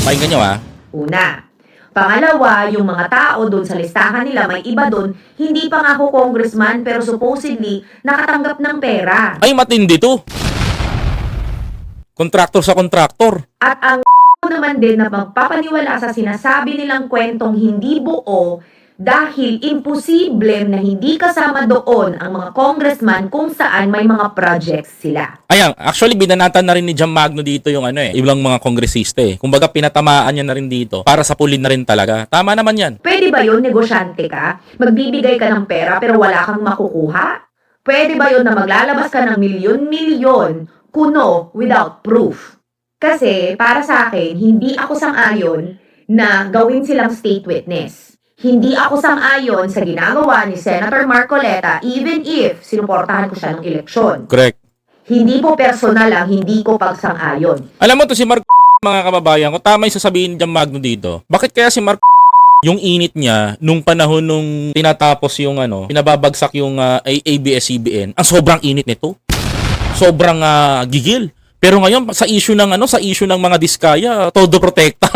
Pakinggan nyo ha. Una. Pangalawa, yung mga tao doon sa listahan nila, may iba doon, hindi pa nga ako congressman pero supposedly nakatanggap ng pera. Ay, matindi to. Kontraktor sa kontraktor. At ang naman din na magpapaniwala sa sinasabi nilang kwentong hindi buo dahil imposible na hindi kasama doon ang mga congressman kung saan may mga projects sila. Ayan, actually binanatan na rin ni Jam Magno dito yung ilang mga kongresista eh. Kumbaga pinatamaan niya na rin dito para sa pulin na rin talaga. Tama naman yan. Pwede ba yun, negosyante ka? Magbibigay ka ng pera pero wala kang makukuha? Pwede ba yun na maglalabas ka ng milyon-milyon kuno without proof? Kasi para sa akin, hindi ako sang-ayon na gawin silang state witness. Hindi ako sang-ayon sa ginagawa ni Senator Marcoleta even if sinuportahan ko siya ng eleksyon. Correct. Hindi po personal ang hindi ko pagsang-ayon. Alam mo to si Mark mga kababayan ko, tama yung sasabihin ni Jam Magno dito. Bakit kaya si Mark yung init niya nung panahon nung tinatapos yung pinababagsak yung ABS-CBN, ang sobrang init nito. Sobrang gigil. Pero ngayon sa issue ng mga diskaya, todo protekta.